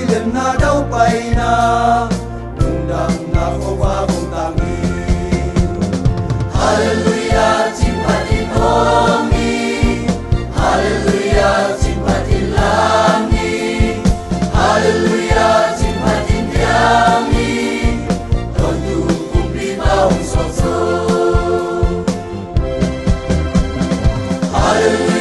lem na dau pai na undang na ko wa bung tangi hallelujah cimpatin homi hallelujah cimpatin langi hallelujah cimpatin diami tondu kumpli baung so hallelujah